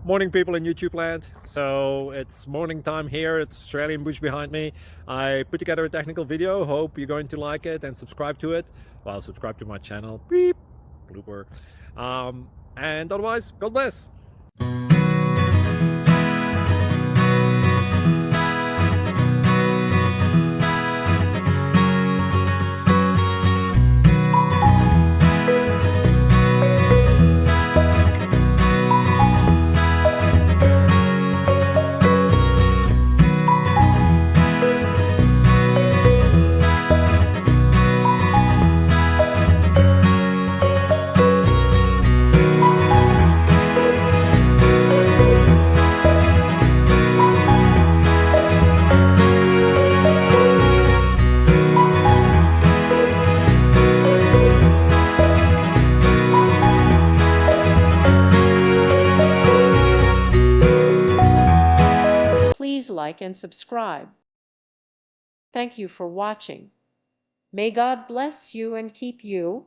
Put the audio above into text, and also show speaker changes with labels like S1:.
S1: Morning, people in YouTube land. So it's morning time here. It's Australian bush behind me. I put together a technical video. Hope you're going to like it and subscribe to it. Well, subscribe to my channel. Beep, blooper. And otherwise, God bless.
S2: Please like and subscribe. Thank you for watching. May God bless you and keep you.